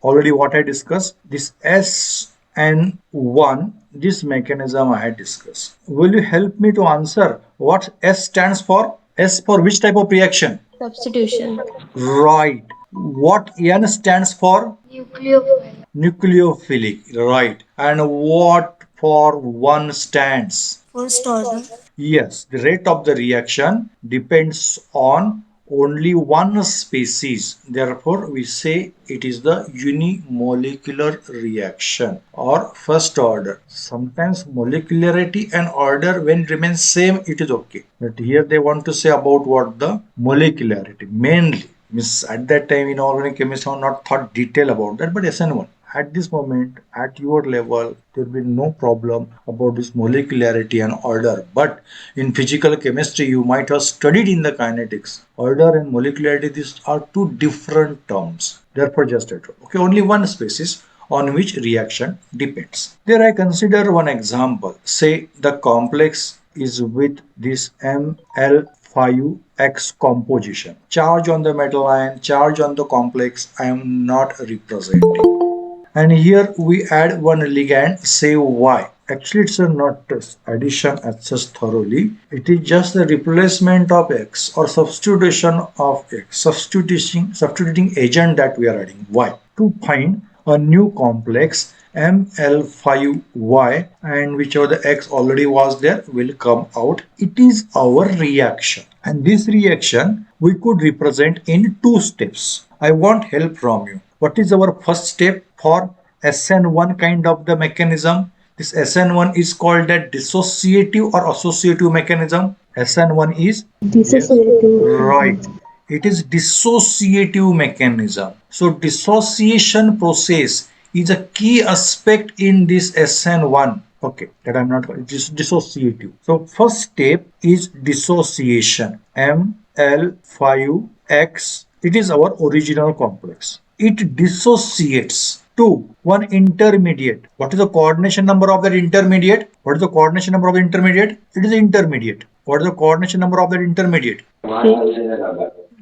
already what I discussed. This SN1, this mechanism I had discussed. Will you help me to answer what S stands for? S for which type of reaction? Substitution. Right. What N stands for? Nucleophile. Nucleophilic. Right. And what for 1 stands? First order. Yes, the rate of the reaction depends on only one species. Therefore, we say it is the unimolecular reaction or first order. Sometimes molecularity and order when remains same, it is okay. But here they want to say about what the molecularity mainly. Means at that time in organic chemistry, I have not thought detail about that, but SN1 at this moment at your level there will be no problem about this molecularity and order, but in physical chemistry you might have studied in the kinetics order and molecularity. These are two different terms, therefore just it okay, only one species on which reaction depends. There I consider one example. Say the complex is with this Ml5X composition. Charge on the metal ion, charge on the complex I am not representing. And here we add one ligand, say Y. Actually, it's not addition as such thoroughly. It is just the replacement of X or substitution of X, substituting agent that we are adding Y to find a new complex Ml5Y, and whichever the X already was there will come out. It is our reaction. And this reaction we could represent in 2 steps. I want help from you. What is our first step for SN1 kind of the mechanism? This SN1 is called a dissociative or associative mechanism. SN1 is Dissociative. right. It is dissociative mechanism. So dissociation process is a key aspect in this SN1. Okay, that I'm not. It is dissociative. So first step is dissociation. Ml5X. It is our original complex. It dissociates to one intermediate. What is the coordination number of that intermediate? What is the coordination number of the intermediate? It is intermediate. What is the coordination number of that intermediate?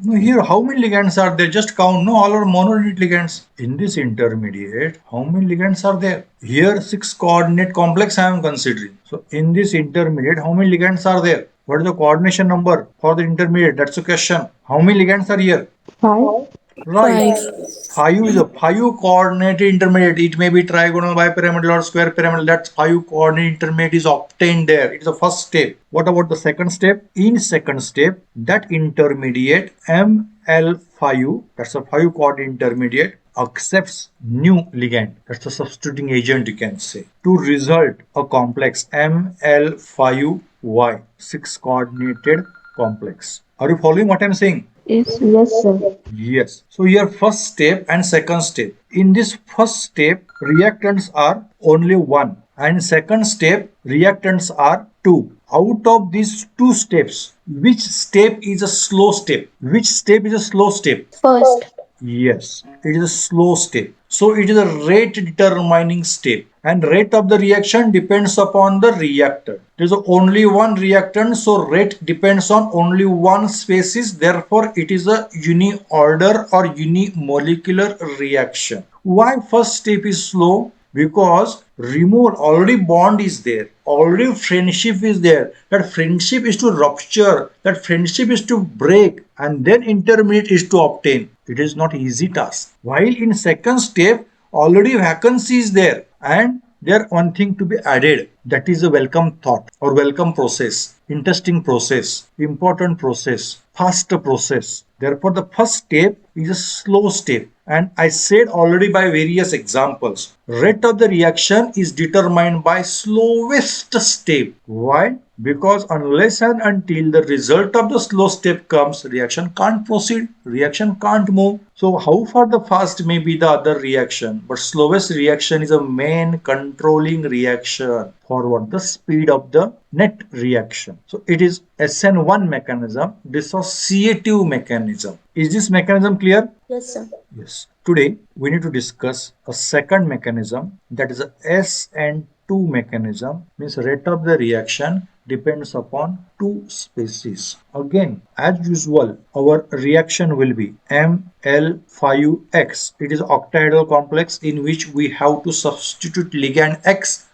No, here how many ligands are there? Just count. No, all are monounit ligands. In this intermediate, how many ligands are there? Here 6 coordinate complex I am considering. So in this intermediate, how many ligands are there? What is the coordination number for the intermediate? That's the question. How many ligands are here? 5. Right. 5. 5 is a 5 coordinated intermediate. It may be trigonal, bipyramidal or square pyramidal. That 5 coordinate intermediate is obtained there. It is the first step. What about the second step? In second step, that intermediate Ml5, that's a 5 coordinate intermediate, accepts new ligand. That's the substituting agent you can say. To result a complex Ml5Y, 6 coordinated complex. Are you following what I am saying? Yes, sir. Yes. So here first step and second step. In this first step, reactants are only 1. And second step, reactants are 2. Out of these 2 steps, which step is a slow step? Which step is a slow step? First. Yes, it is a slow step. So it is a rate determining step, and rate of the reaction depends upon the reactant. There is only one reactant, so rate depends on only one species. Therefore, it is a uni-order or unimolecular reaction. Why first step is slow? Because removal, already bond is there, already friendship is there. That friendship is to rupture, that friendship is to break, and then intermediate is to obtain. It is not easy task. While in second step, already vacancy is there, and there one thing to be added, that is a welcome thought or welcome process, interesting process, important process, faster process. Therefore, the first step is a slow step. And I said already by various examples, rate of the reaction is determined by slowest step. Why? Because unless and until the result of the slow step comes, reaction can't proceed, reaction can't move. So how far the fast may be the other reaction, but slowest reaction is a main controlling reaction for what the speed of the net reaction. So it is SN1 mechanism, dissociative mechanism. Is this mechanism clear? Yes, sir. Yes. Today we need to discuss a second mechanism, that is a SN2 mechanism, means rate of the reaction depends upon two species. Again, as usual, our reaction will be Ml5X. It is octahedral complex in which we have to substitute ligand X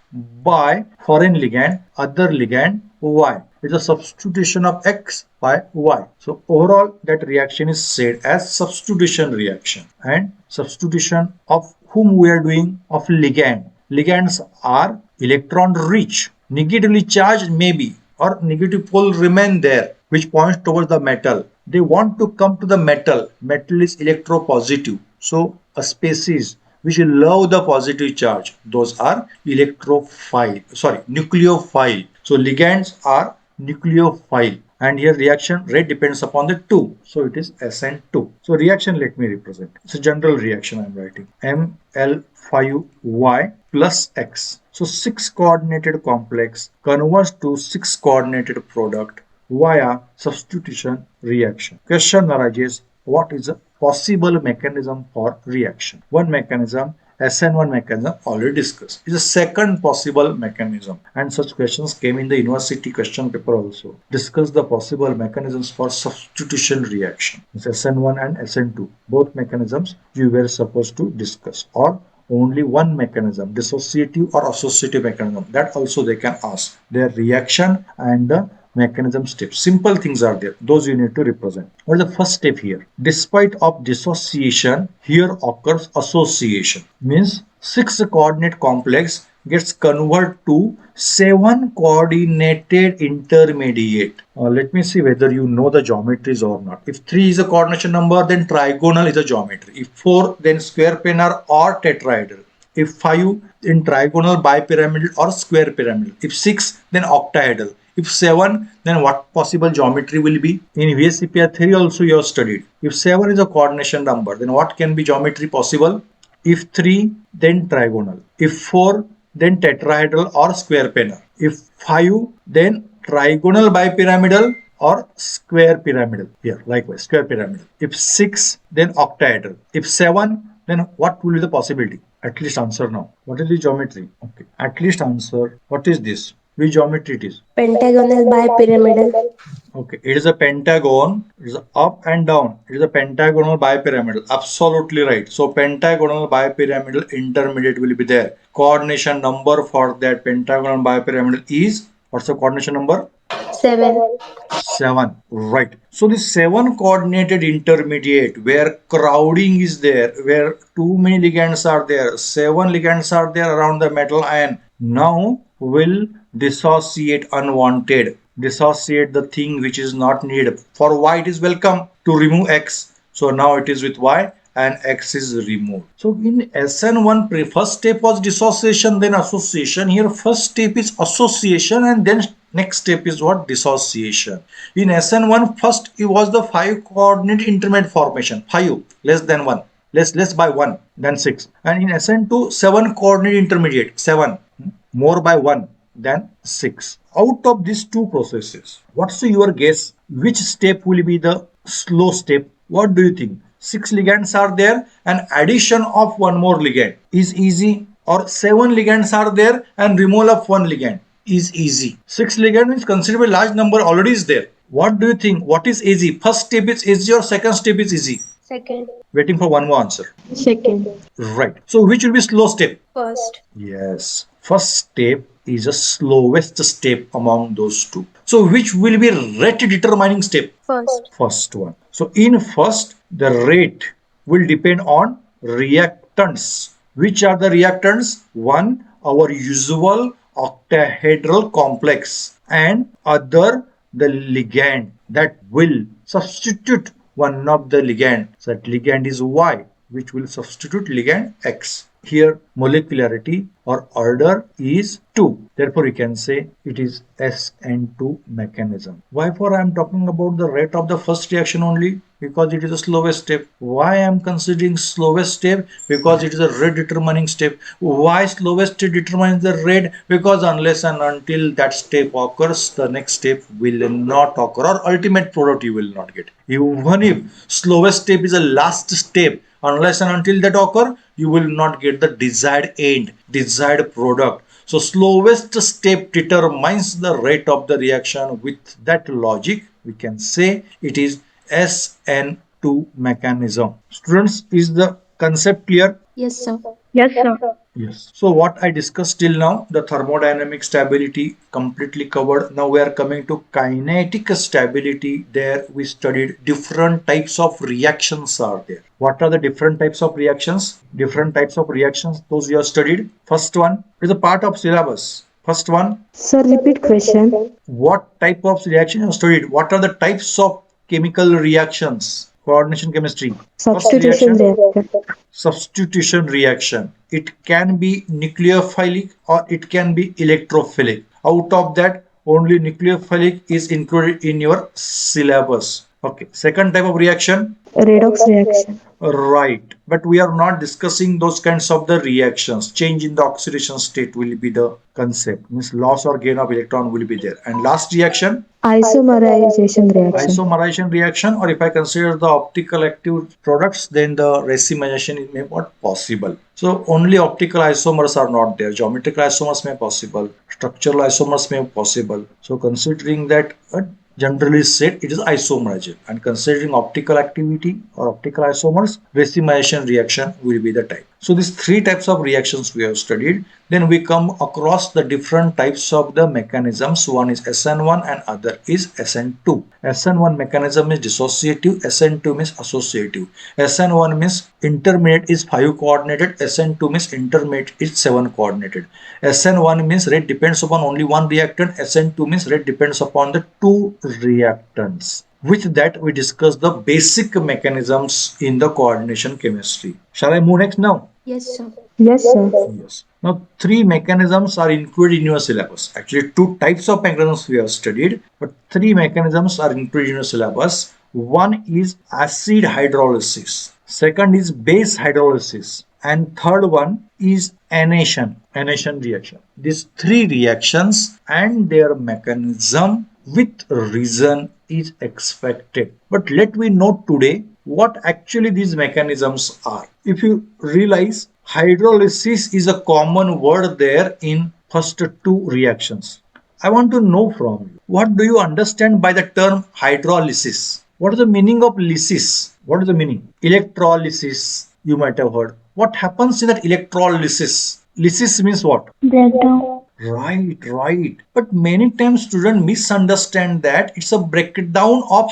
by foreign ligand, other ligand Y. It's a substitution of X by Y. So overall that reaction is said as substitution reaction. And substitution of whom we are doing? Of ligand. Ligands are electron rich, negatively charged maybe, or negative pole remain there, which points towards the metal. They want to come to the metal. Metal is electropositive. So a species which love the positive charge, those are nucleophile. So ligands are nucleophile, and here reaction rate depends upon the 2, so it is SN2. So reaction, let me represent. It's a general reaction I am writing. Ml5Y plus X. So 6 coordinated complex converts to 6 coordinated product via substitution reaction. Question arises, what is a possible mechanism for reaction? One mechanism, SN1 mechanism, already discussed. Is a second possible mechanism, and such questions came in the university question paper also. Discuss the possible mechanisms for substitution reaction. It's SN1 and SN2. Both mechanisms you were supposed to discuss, or only one mechanism, dissociative or associative mechanism. That also they can ask. Their reaction and the mechanism steps. Simple things are there. Those you need to represent. What is the first step here? Despite of dissociation, here occurs association. Means 6 coordinate complex gets converted to 7 coordinated intermediate. Let me see whether you know the geometries or not. If 3 is a coordination number, then trigonal is a geometry. If 4, then square planar or tetrahedral. If 5, then trigonal, bipyramidal or square pyramidal. If 6, then octahedral. If 7, then what possible geometry will be? In V.Sc. theory also you have studied. If 7 is a coordination number, then what can be geometry possible? If 3, then trigonal. If 4, then tetrahedral or square planar. If 5, then trigonal bipyramidal or square pyramidal. Here, likewise, square pyramidal. If 6, then octahedral. If 7, then what will be the possibility? At least answer now. What is the geometry? Okay. At least answer. What is this? Which geometry it is? Pentagonal bipyramidal. Okay, it is a pentagon. It is up and down. It is a pentagonal bipyramidal. Absolutely right. So pentagonal bipyramidal intermediate will be there. Coordination number for that pentagonal bipyramidal is, what's the coordination number? 7. 7. Right. So the 7 coordinated intermediate where crowding is there, where too many ligands are there, 7 ligands are there around the metal ion, now will dissociate unwanted, dissociate the thing which is not needed. For Y it is welcome to remove X. So now it is with Y and X is removed. So in SN1, first step was dissociation, then association. Here first step is association and then next step is what? Dissociation. In SN1, first it was the 5 coordinate intermediate formation. 5 less than 1. Less by 1, then 6. And in SN2, 7 coordinate intermediate. 7 more by 1, then 6. Out of these two processes, what's your guess? Which step will be the slow step? What do you think? 6 ligands are there and addition of one more ligand is easy, or 7 ligands are there and removal of one ligand is easy. 6 ligand means considerably large number already is there. What do you think? What is easy? First step is easy or second step is easy? Second. Waiting for one more answer. Second. Right. So which will be slow step? First. Yes. First step is the slowest step among those two. So which will be rate determining step? First. First one. So in first, the rate will depend on reactants. Which are the reactants? One, our usual octahedral complex, and other the ligand that will substitute one of the ligand. So that ligand is Y, which will substitute ligand X. Here molecularity or order is 2. Therefore, we can say it is SN2 mechanism. Why for I am talking about the rate of the first reaction only? Because it is the slowest step. Why I am considering slowest step? Because it is a rate determining step. Why slowest step determines the rate? Because unless and until that step occurs, the next step will not occur, or ultimate product you will not get. Even if slowest step is the last step, unless and until that occur, you will not get the desired end, desired product. So slowest step determines the rate of the reaction. With that logic, we can say it is SN2 mechanism. Students, is the concept clear? Yes, sir. Yes, sir. Yes. So what I discussed till now, the thermodynamic stability completely covered. Now we are coming to kinetic stability. There we studied different types of reactions are there. What are the different types of reactions? Different types of reactions, those you have studied. First one is a part of syllabus. First one, Sir, repeat question. what type of reaction you have studied? What are the types of chemical reactions? Coordination chemistry. First Substitution reaction, reaction. substitution reaction. It can be nucleophilic or it can be electrophilic. Out of that, only nucleophilic is included in your syllabus. Okay. Second type of reaction, Redox reaction. right, but we are not discussing those kinds of the reactions. Change in the oxidation state will be the concept. Means loss or gain of electron will be there. And last reaction, Isomerization reaction. isomerization reaction, or if I consider the optical active products, then the racemization is may not possible. So only optical isomers are not there. Geometrical isomers may possible. Structural isomers may possible. So considering that, generally said it is isomerization, and considering optical activity or optical isomers, racemization reaction will be the type. So these three types of reactions we have studied. Then we come across the different types of the mechanisms. One is SN1 and other is SN2. SN1 mechanism is dissociative, SN2 means associative. SN1 means intermediate is 5 coordinated, SN2 means intermediate is 7 coordinated. SN1 means rate depends upon only one reactant, SN2 means rate depends upon the two reactants. With that, we discuss the basic mechanisms in the coordination chemistry. Shall I move next now? Yes, sir. Yes, sir. Yes. Now, three mechanisms are included in your syllabus. Actually, two types of mechanisms we have studied, but three mechanisms are included in your syllabus. One is acid hydrolysis, second is base hydrolysis, and third one is anation reaction. These three reactions and their mechanism with reason is expected. But let me note today what actually these mechanisms are. If you realize, hydrolysis is a common word there in first two reactions. I want to know from you, what do you understand by the term hydrolysis? What is the meaning of lysis? What is the meaning? Electrolysis, you might have heard. What happens in that electrolysis? Lysis means what? Breakdown. Right. But many times students misunderstand that it's a breakdown of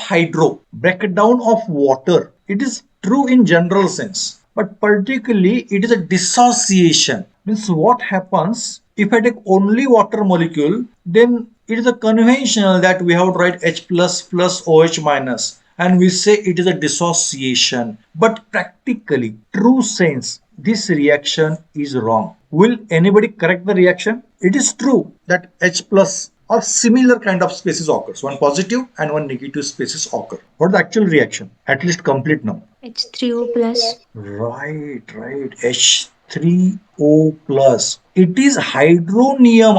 breakdown of water. It is true in general sense, but particularly it is a dissociation. Means what happens if I take only water molecule, then it is a conventional that we have to write H plus OH minus, and we say it is a dissociation. But practically, true sense, this reaction is wrong. Will anybody correct the reaction? It is true that H plus or similar kind of species occurs. One positive and one negative species occur. What is the actual reaction? At least complete now. H3O plus. Right. H3O plus. It is hydronium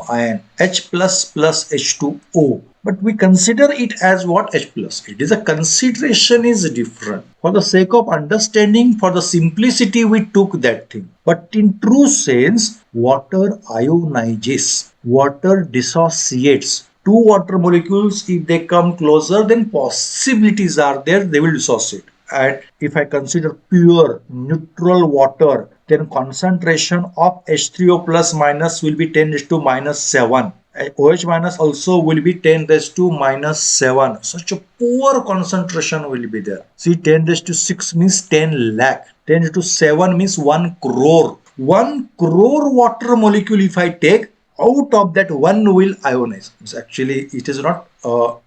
ion. H plus H2O. But we consider it as what? H plus. It is a consideration is different. For the sake of understanding, for the simplicity, we took that thing. But in true sense, water ionizes. Water dissociates. Two water molecules, if they come closer, then possibilities are there they will dissociate. And if I consider pure neutral water, then concentration of H3O plus minus will be 10 raised to minus 7. OH minus also will be 10 raised to minus 7. Such a poor concentration will be there. See, 10 raised to 6 means 10 lakh. 10 raised to 7 means 1 crore. 1 crore water molecule if I take, out of that one will ionize. Actually, it is not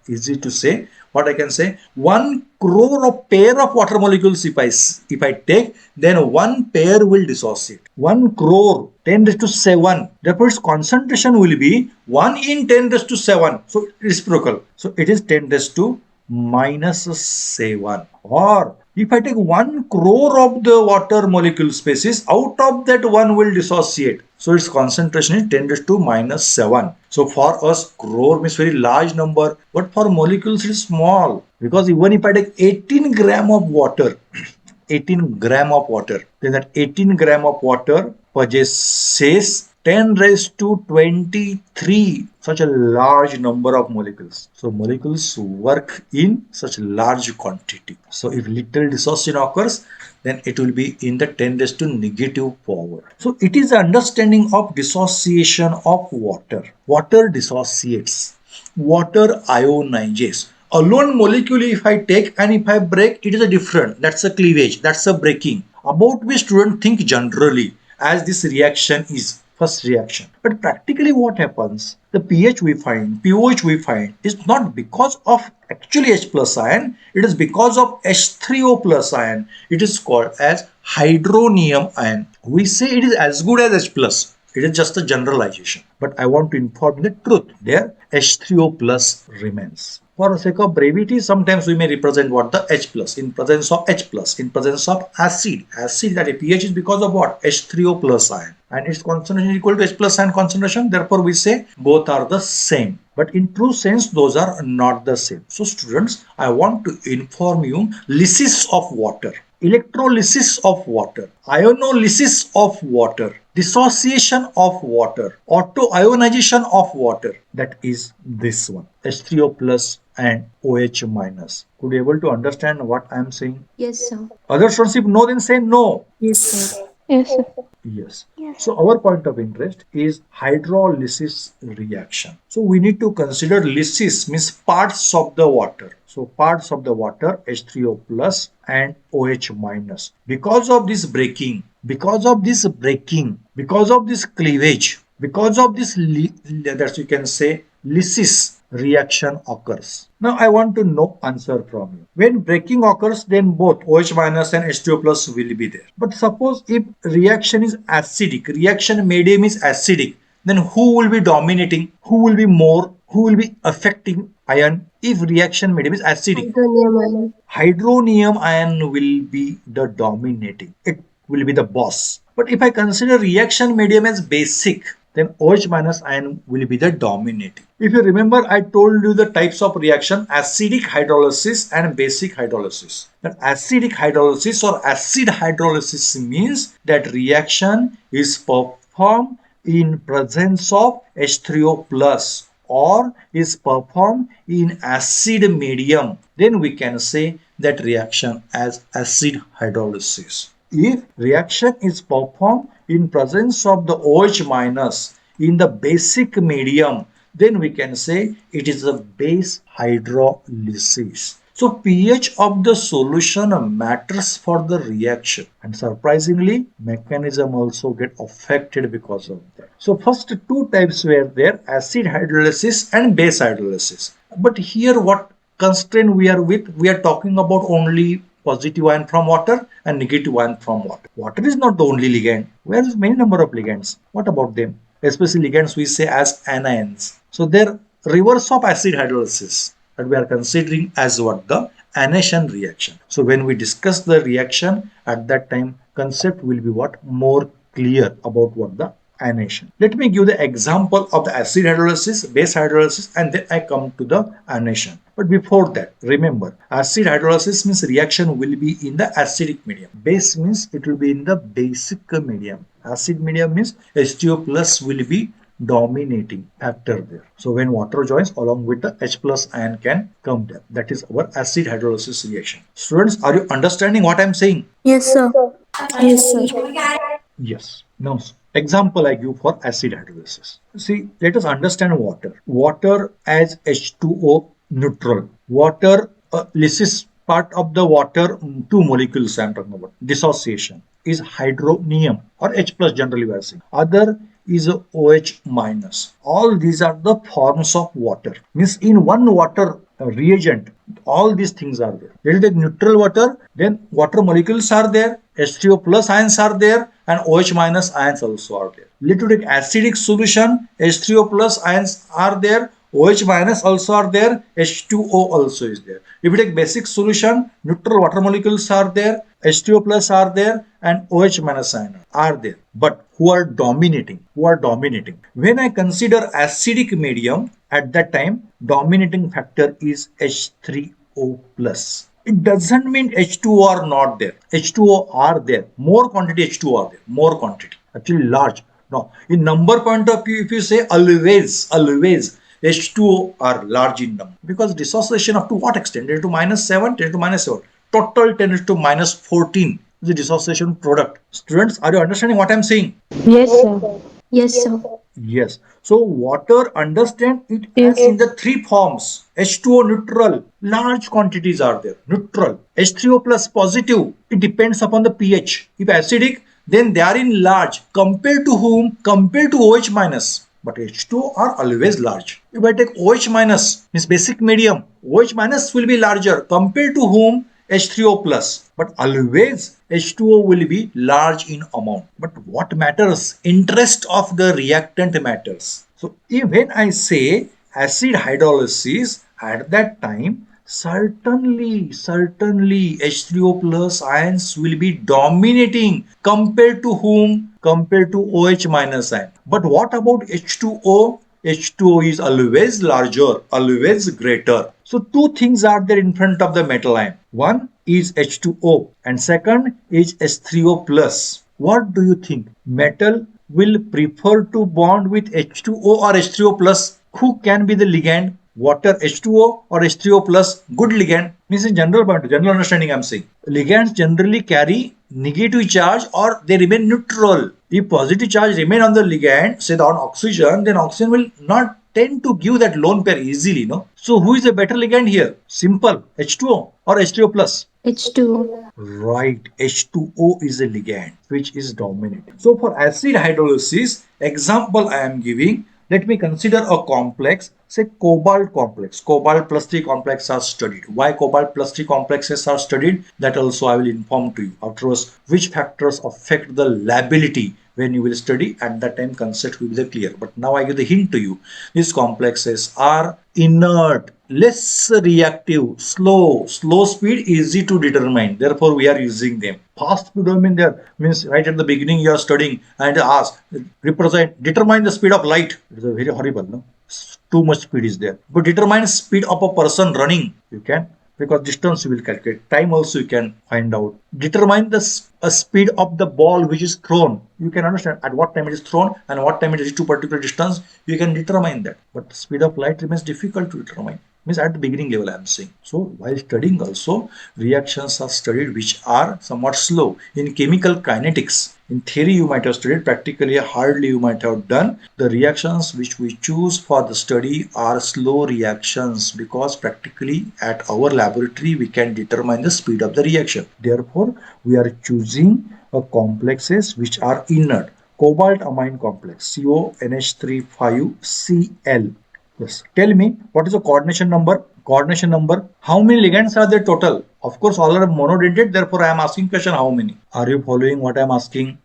easy to say. What I can say, 1 crore of pair of water molecules if I take, then one pair will dissociate. 1 crore 10 raised to 7. Therefore, its concentration will be 1 in 10 raised to 7. So it is reciprocal. So it is 10 raised to minus 7. Or if I take 1 crore of the water molecule species, out of that one will dissociate. So its concentration is 10 raised to minus 7. So for us, crore means very large number, but for molecules it is small. Because even if I take 18 gram of water, 18 gram of water, then that 18 gram of water possesses 10 raised to 23 such a large number of molecules. So molecules work in such large quantity. So if little dissociation occurs, then it will be in the 10 raised to negative power. So it is the understanding of dissociation of water. Water dissociates. Water ionizes. A lone molecule if I take and if I break, it is a different. That's a cleavage. That's a breaking. About which students think generally as this reaction is first reaction. But practically what happens? The pH we find, pOH we find is not because of actually H plus ion. It is because of H3O plus ion. It is called as hydronium ion. We say it is as good as H plus. It is just a generalization. But I want to inform you the truth. There H3O plus remains. For the sake of brevity, sometimes we may represent what the H plus in presence of H plus, in presence of acid. Acid that a pH is because of what? H3O plus ion. And its concentration is equal to H plus ion concentration. Therefore, we say both are the same. But in true sense, those are not the same. So students, I want to inform you lysis of water, electrolysis of water, ionolysis of water, dissociation of water, autoionization of water. That is this one, H3O plus and OH minus. Could you able to understand what I am saying? Yes, sir. Other students, if no, then say no. Yes, sir. Yes, sir. Yes. So our point of interest is hydrolysis reaction. So we need to consider lysis means parts of the water. So parts of the water H3O plus and OH minus. Because of this breaking, because of this cleavage, because of this that you can say lysis reaction occurs. Now I want to know answer from you. When breaking occurs, then both OH minus and H2O plus will be there. But suppose if reaction is acidic, reaction medium is acidic, then who will be dominating? Who will be more? Who will be affecting ion if reaction medium is acidic? Hydronium ion. Hydronium ion will be the dominating. It will be the boss. But if I consider reaction medium as basic, then OH minus ion will be the dominating. If you remember, I told you the types of reaction, acidic hydrolysis and basic hydrolysis. That acidic hydrolysis or acid hydrolysis means that reaction is performed in presence of H3O plus or is performed in acid medium. Then we can say that reaction as acid hydrolysis. If reaction is performed in presence of the OH minus in the basic medium, then we can say it is a base hydrolysis. So pH of the solution matters for the reaction, and surprisingly mechanism also get affected because of that. So first two types were there, acid hydrolysis and base hydrolysis. But here what constraint we are with, we are talking about only positive ion from water and negative ion from water. Water is not the only ligand. There is many number of ligands. What about them? Especially ligands we say as anions. So they're reverse of acid hydrolysis that we are considering as what the anation reaction. So when we discuss the reaction at that time, concept will be what more clear about what the anation. Let me give the example of the acid hydrolysis, base hydrolysis, and then I come to the anation. But before that, remember, acid hydrolysis means reaction will be in the acidic medium. Base means it will be in the basic medium. Acid medium means H2O plus will be dominating factor there. So when water joins along with the H plus ion can come there. That is our acid hydrolysis reaction. Students, are you understanding what I am saying? Yes, sir. Yes, sir. Yes. Now, example I give for acid hydrolysis. See, let us understand water. Water as H2O neutral. Water, lysis part of the water, two molecules I am talking about. Dissociation is hydronium or H plus generally we are saying. Other is OH minus. All these are the forms of water. Means in one water reagent, all these things are there. There is the neutral water, then water molecules are there, H2O plus ions are there, and OH minus ions also are there. Let us take acidic solution, H3O plus ions are there, OH minus also are there, H2O also is there. If we take basic solution, neutral water molecules are there, H2O plus are there, and OH minus ion are there. But who are dominating? Who are dominating? When I consider acidic medium, at that time, dominating factor is H3O plus. It doesn't mean H2O are not there. H2O are there. More quantity H2O are there. More quantity. Actually large. No. In number point of view, if you say always H2O are large in number. Because dissociation up to what extent? 10 to minus 7, 10 to minus 7. Total 10 to minus 14 is the dissociation product. Students, are you understanding what I'm saying? Yes, sir. Yes, sir. Yes. So water, understand it as Yes. in the three forms. H2O neutral, large quantities are there. Neutral. H3O plus positive, it depends upon the pH. If acidic, then they are in large. Compared to whom? Compared to OH minus. But H2O are always large. If I take OH minus, means basic medium, OH minus will be larger. Compared to whom? H3O plus. But always H2O will be large in amount. But what matters? Interest of the reactant matters. So when I say acid hydrolysis, at that time, certainly H3O plus ions will be dominating compared to whom? Compared to OH minus ion. But what about H2O? H2O is always larger, always greater. So two things are there in front of the metal ion. One is H2O and second is H3O plus. What do you think? Metal will prefer to bond with H2O or H3O plus? Who can be the ligand? Water H2O or H3O plus? Good ligand. Means in general point, general understanding I'm saying. Ligands generally carry negative charge or they remain neutral. If positive charge remain on the ligand, say on oxygen, then oxygen will not tend to give that lone pair easily, no? So who is a better ligand here? Simple, H2O or H3O plus? H2O. Right, H2O is a ligand which is dominant. So for acid hydrolysis, example I am giving, let me consider a complex, say cobalt complex. Cobalt plus 3 complex are studied. Why cobalt plus 3 complexes are studied? That also I will inform to you. Afterwards, which factors affect the lability when you will study, at that time concept will be clear. But now I give the hint to you. These complexes are inert, less reactive, slow speed easy to determine, therefore we are using them. Fast speed domain there means right at the beginning you are studying and ask represent determine the speed of light. It is a very horrible, no? Too much speed is there, but determine speed of a person running you can, because distance you will calculate, time also you can find out. Determine the speed of the ball which is thrown, you can understand at what time it is thrown and what time it is to particular distance, you can determine that. But the speed of light remains difficult to determine, means at the beginning level I am saying. So while studying also, reactions are studied which are somewhat slow. In chemical kinetics, in theory you might have studied, practically hardly you might have done. The reactions which we choose for the study are slow reactions, because practically at our laboratory we can determine the speed of the reaction. Therefore we are choosing a complexes which are inert. Cobalt amine complex, CONH3 5Cl. Yes. Tell me, what is the coordination number? Coordination number. How many ligands are there total? Of course, all are monodentate. Therefore, I am asking question how many. Are you following what I am asking?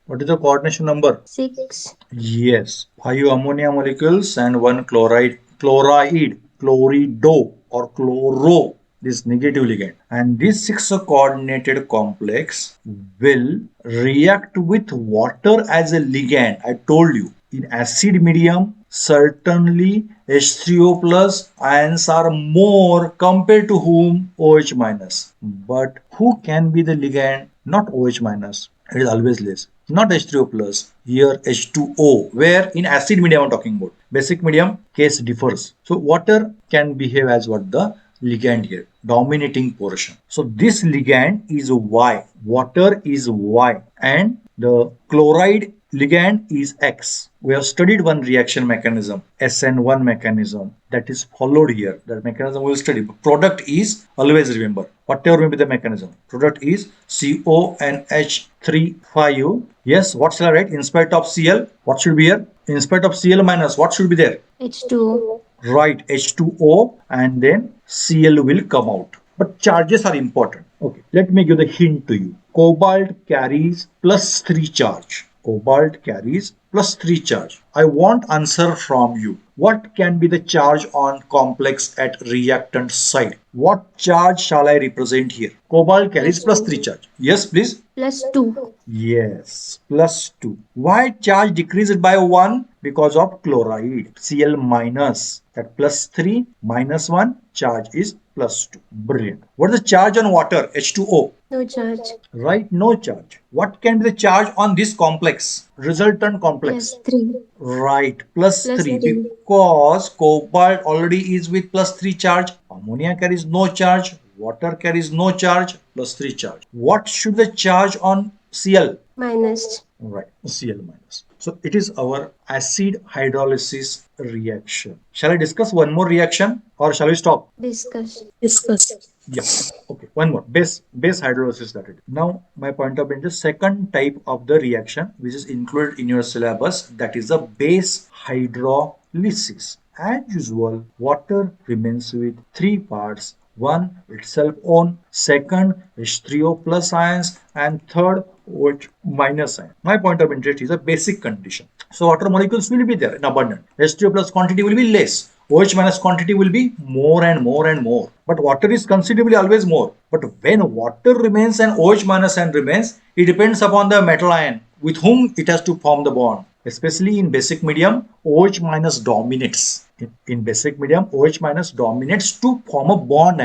What is the coordination number? 6. Yes. 5 ammonia molecules and 1 chloride, chlorido or chloro, this negative ligand. And this 6 coordinated complex will react with water as a ligand. I told you, in acid medium, certainly H3O plus ions are more compared to whom? OH minus. But who can be the ligand? Not OH minus. It is always less. Not H3O plus. Here H2O. Where in acid medium I'm talking about. Basic medium case differs. So water can behave as what the ligand here, dominating portion. So this ligand is Y, water is Y, and the chloride ligand is X. We have studied one reaction mechanism, SN1 mechanism, that is followed here. That mechanism we will study. But product is, always remember, whatever may be the mechanism, product is CONH3 5. Yes, what shall I write? In spite of Cl, what should be here? In spite of Cl minus, what should be there? H2O. Right, H2O, and then Cl will come out. But charges are important. Okay, let me give the hint to you. Cobalt carries +3 charge. Cobalt carries plus 3 charge. I want answer from you. What can be the charge on complex at reactant side? What charge shall I represent here? Cobalt carries Plus plus 3 2. charge. Yes, please. Plus 2. Yes, plus 2. Why charge decreased by 1? Because of chloride. Cl minus. That plus 3 minus 1 charge is plus 2. Brilliant. What is the charge on water? H2O. No charge. Right, no charge. What can be the charge on this complex? Resultant complex. Plus 3. Right, plus Plus 3 3. because cobalt already is with plus 3 charge. Ammonia carries no charge. Water carries no charge. Plus 3 charge. What should the charge on Cl? Minus. Right, Cl minus. So it is our acid hydrolysis reaction. Shall I discuss one more reaction or shall we stop? Discuss. Discuss. Yeah. Okay. One more. Base hydrolysis that it is. Now my point of view is the second type of the reaction which is included in your syllabus, that is the base hydrolysis. As usual, water remains with three parts. One itself own, second H3O plus ions, and third OH minus ion. My point of interest is a basic condition. So water molecules will be there in abundance. H3O plus quantity will be less. OH minus quantity will be more and more and more. But water is considerably always more. But when water remains and OH minus ion remains, it depends upon the metal ion with whom it has to form the bond. Especially in basic medium, OH minus dominates. In basic medium, OH minus dominates to form a bond,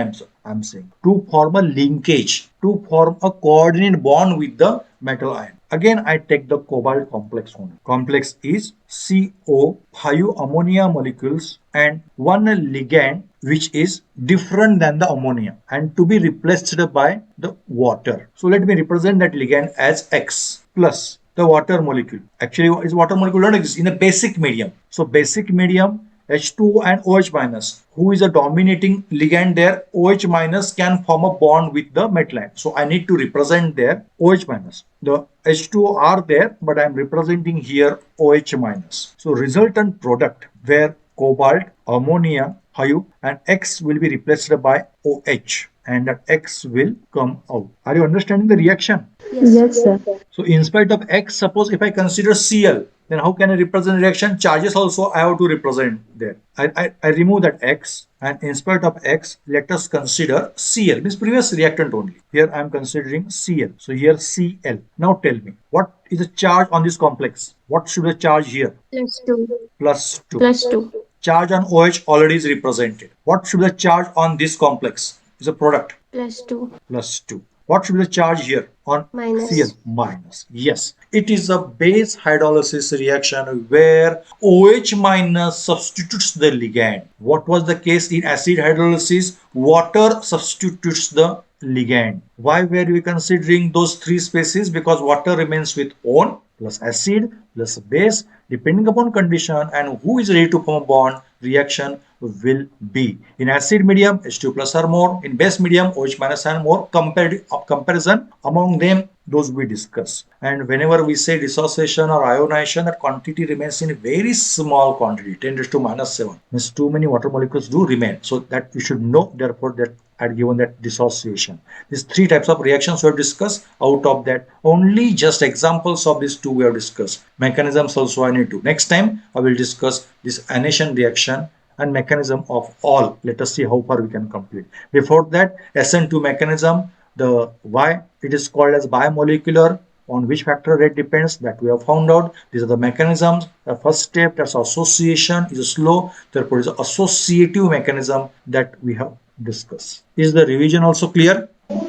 I'm saying. To form a linkage, to form a coordinate bond with the metal ion. Again, I take the cobalt complex only. Complex is CO, 5 ammonia molecules and one ligand which is different than the ammonia and to be replaced by the water. So let me represent that ligand as X plus the water molecule. Actually, is water molecule don't exist in a basic medium. So basic medium H2O and OH minus. Who is a dominating ligand there? OH minus can form a bond with the metal ion. So I need to represent there OH minus. The H2O are there, but I am representing here OH minus. So resultant product where cobalt, ammonia, HU and X will be replaced by OH and that X will come out. Are you understanding the reaction? Yes. Yes, sir. So in spite of X, suppose if I consider Cl, then how can I represent reaction? Charges also I have to represent there. I remove that X and in spite of X, let us consider Cl, means previous reactant only. Here I am considering Cl. So here Cl. Now tell me, what is the charge on this complex? What should the charge here? Plus 2. Plus 2. Plus 2. Charge on OH already is represented. What should the charge on this complex? Is a product. Plus 2. Plus 2. What should be the charge here on Minus. Cl? Minus. Yes. It is a base hydrolysis reaction where OH minus substitutes the ligand. What was the case in acid hydrolysis? Water substitutes the ligand. Why were we considering those three species? Because water remains with own plus acid plus base depending upon condition and who is ready to form a bond, reaction will be. In acid medium, H2 plus or more. In base medium, OH minus and more. Comparison among them, those we discuss. And whenever we say dissociation or ionization, that quantity remains in very small quantity, 10 raised to minus 7. Means too many water molecules do remain. So that we should know, therefore, that I had given that dissociation. These three types of reactions we have discussed. Out of that, only just examples of these two we have discussed. Mechanisms also I need to. Next time, I will discuss this Anation reaction and mechanism of all. Let us see how far we can complete. Before that, SN2 mechanism, the why it is called as bimolecular, on which factor rate depends, that we have found out. These are the mechanisms. The first step, that's association, is slow. Therefore, it is an associative mechanism that we have discussed. Is the revision also clear?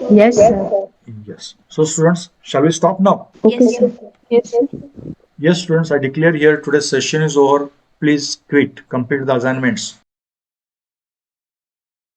Yes, sir. Yes. So students, shall we stop now? Okay, Yes, sir. Yes, sir. Yes, students, I declare here today's session is over. Please quit, complete the assignments.